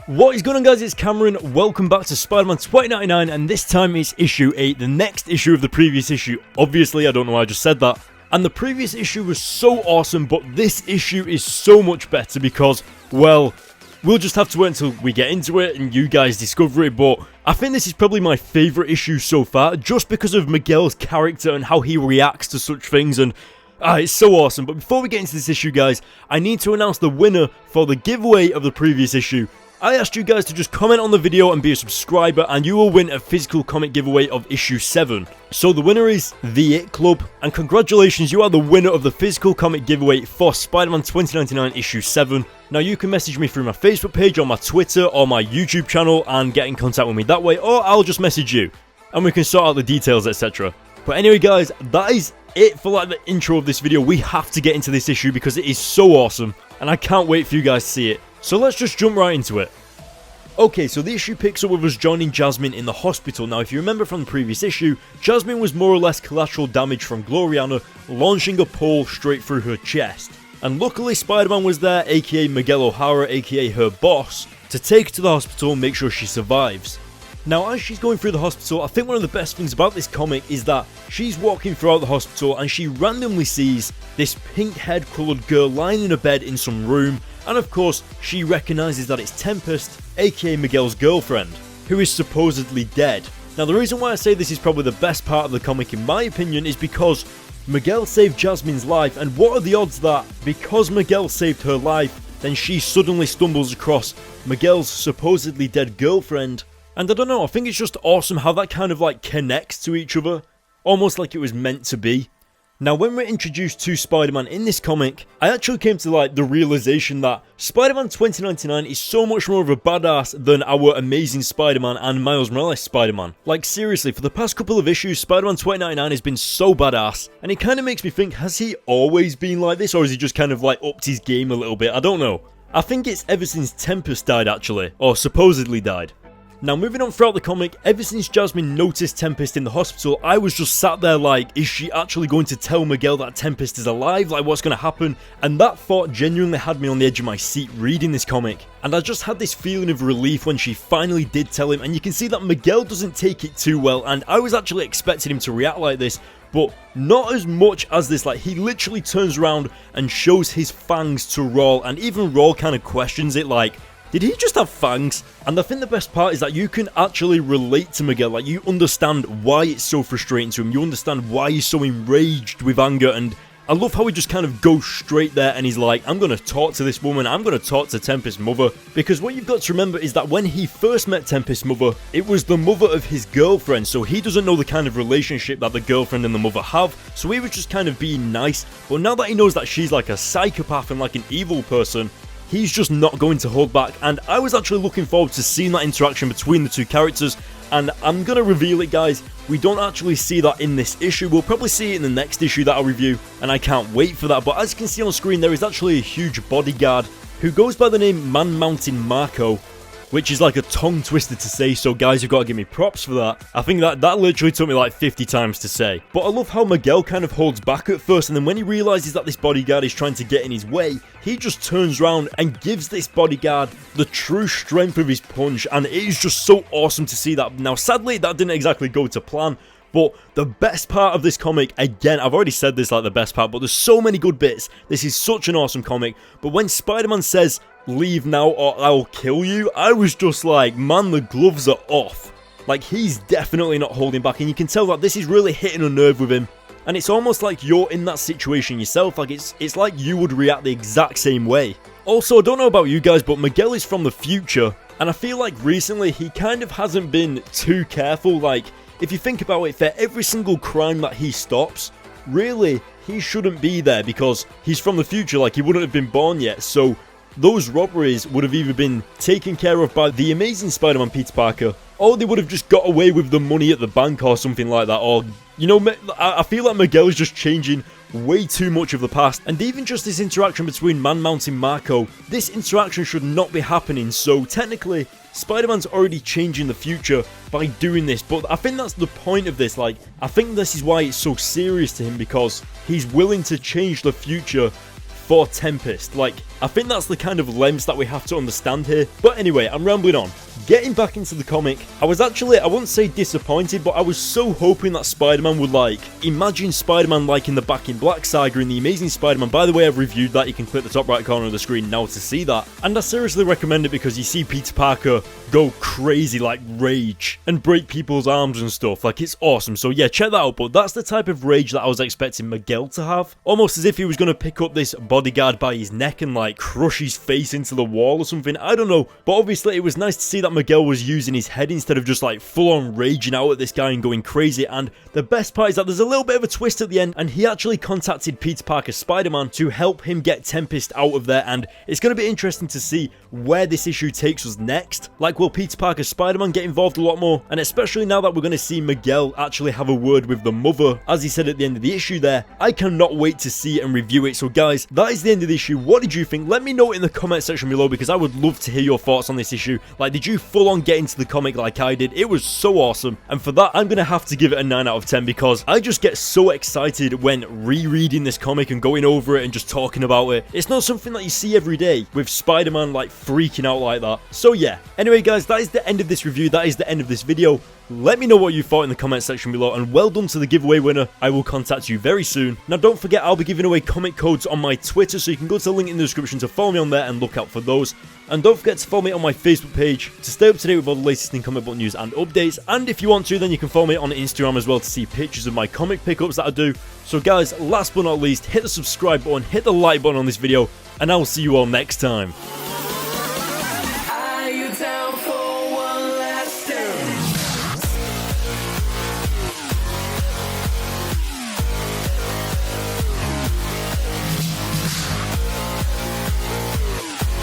What is going on, guys? It's Cameron. Welcome back to Spider-Man 2099, and this time it's issue 8, the next issue of the previous issue. Obviously, I don't know why I just said that. And the previous issue was so awesome, but this issue is so much better because, well, we'll just have to wait until we get into it and you guys discover it, but I think this is probably my favourite issue so far, just because of Miguel's character and how he reacts to such things, and it's so awesome. But before we get into this issue, guys, I need to announce the winner for the giveaway of the previous issue. I asked you guys to just comment on the video and be a subscriber, and you will win a physical comic giveaway of issue 7. So the winner is The It Club, and congratulations, you are the winner of the physical comic giveaway for Spider-Man 2099 issue 7. Now you can message me through my Facebook page, or my Twitter, or my YouTube channel, and get in contact with me that way, or I'll just message you, and we can sort out the details, etc. But anyway, guys, that is it for the intro of this video. We have to get into this issue because it is so awesome, and I can't wait for you guys to see it. So let's just jump right into it. Okay, so the issue picks up with us joining Jasmine in the hospital. Now, if you remember from the previous issue, Jasmine was more or less collateral damage from Gloriana launching a pole straight through her chest. And luckily, Spider-Man was there, aka Miguel O'Hara, aka her boss, to take her to the hospital and make sure she survives. Now, as she's going through the hospital, I think one of the best things about this comic is that she's walking throughout the hospital and she randomly sees this pink head coloured girl lying in a bed in some room, and of course, she recognises that it's Tempest, aka Miguel's girlfriend, who is supposedly dead. Now, the reason why I say this is probably the best part of the comic in my opinion is because Miguel saved Jasmine's life, and what are the odds that because Miguel saved her life, then she suddenly stumbles across Miguel's supposedly dead girlfriend? And I don't know, I think it's just awesome how that kind of connects to each other, almost like it was meant to be. Now, when we're introduced to Spider-Man in this comic, I actually came to the realization that Spider-Man 2099 is so much more of a badass than our Amazing Spider-Man and Miles Morales Spider-Man. Like, seriously, for the past couple of issues, Spider-Man 2099 has been so badass, and it kind of makes me think, has he always been like this, or has he just kind of upped his game a little bit? I don't know. I think it's ever since Tempest died, actually, or supposedly died. Now, moving on throughout the comic, ever since Jasmine noticed Tempest in the hospital, I was just sat there is she actually going to tell Miguel that Tempest is alive? What's going to happen? And that thought genuinely had me on the edge of my seat reading this comic. And I just had this feeling of relief when she finally did tell him, and you can see that Miguel doesn't take it too well, and I was actually expecting him to react like this, but not as much as this. He literally turns around and shows his fangs to Raul, and even Raul kind of questions it did he just have fangs? And I think the best part is that you can actually relate to Miguel. You understand why it's so frustrating to him. You understand why he's so enraged with anger. And I love how he just kind of goes straight there and he's like, I'm going to talk to this woman. I'm going to talk to Tempest's mother. Because what you've got to remember is that when he first met Tempest's mother, it was the mother of his girlfriend. So he doesn't know the kind of relationship that the girlfriend and the mother have. So he was just kind of being nice. But now that he knows that she's a psychopath and an evil person, he's just not going to hold back, and I was actually looking forward to seeing that interaction between the two characters, and I'm going to reveal it, guys. We don't actually see that in this issue. We'll probably see it in the next issue that I'll review, and I can't wait for that. But as you can see on screen, there is actually a huge bodyguard who goes by the name Man Mountain Marco, which is a tongue twister to say, so guys, you've got to give me props for that. I think that literally took me 50 times to say. But I love how Miguel kind of holds back at first, and then when he realizes that this bodyguard is trying to get in his way, he just turns around and gives this bodyguard the true strength of his punch, and it is just so awesome to see that. Now, sadly, that didn't exactly go to plan, but the best part of this comic, again, I've already said this the best part, but there's so many good bits. This is such an awesome comic. But when Spider-Man says, leave now or I'll kill you, I was just man, the gloves are off. He's definitely not holding back, and you can tell that this is really hitting a nerve with him. And it's almost like you're in that situation yourself. It's like you would react the exact same way. Also, I don't know about you guys, but Miguel is from the future, and I feel recently he kind of hasn't been too careful. If you think about it, for every single crime that he stops, really, he shouldn't be there because he's from the future. He wouldn't have been born yet. So those robberies would have either been taken care of by the Amazing Spider-Man Peter Parker, or they would have just got away with the money at the bank or something like that. Or, I feel like Miguel is just changing way too much of the past. And even just this interaction between Man Mountain Marco, this interaction should not be happening. So technically, Spider-Man's already changing the future by doing this, but I think that's the point of this. I think this is why it's so serious to him, because he's willing to change the future for Tempest. Like, I think that's the kind of lengths that we have to understand here. But anyway, I'm rambling on. Getting back into the comic, I was actually, I wouldn't say disappointed, but I was so hoping that Spider-Man would, like, imagine Spider-Man like in the Back in Black saga in The Amazing Spider-Man. By the way, I've reviewed that. You can click the top right corner of the screen now to see that. And I seriously recommend it because you see Peter Parker go crazy, like rage, and break people's arms and stuff. Like, it's awesome. So yeah, check that out. But that's the type of rage that I was expecting Miguel to have. Almost as if he was going to pick up this bodyguard by his neck and, like, crush his face into the wall or something. I don't know. But obviously, it was nice to see that Miguel was using his head instead of just, like, full-on raging out at this guy and going crazy. And the best part is that there's a little bit of a twist at the end, and he actually contacted Peter Parker Spider-Man to help him get Tempest out of there. And it's going to be interesting to see where this issue takes us next. Like, will Peter Parker Spider-Man get involved a lot more? And especially now that we're going to see Miguel actually have a word with the mother, as he said at the end of the issue there, I cannot wait to see it and review it. So guys, that is the end of the issue. What did you think? Let me know in the comment section below, because I would love to hear your thoughts on this issue. Like, did you full on get into the comic like I did? It was so awesome. And for that, I'm going to have to give it a 9 out of 10, because I just get so excited when rereading this comic and going over it and just talking about it. It's not something that you see every day with Spider-Man, like, freaking out like that. So yeah. Anyway guys, that is the end of this review. That is the end of this video. Let me know what you thought in the comment section below, and well done to the giveaway winner. I will contact you very soon. Now don't forget, I'll be giving away comic codes on my Twitter, so you can go to the link in the description to follow me on there and look out for those. And don't forget to follow me on my Facebook page to stay up to date with all the latest in comic book news and updates. And if you want to, then you can follow me on Instagram as well to see pictures of my comic pickups that I do. So guys, last but not least, hit the subscribe button, hit the like button on this video, and I will see you all next time.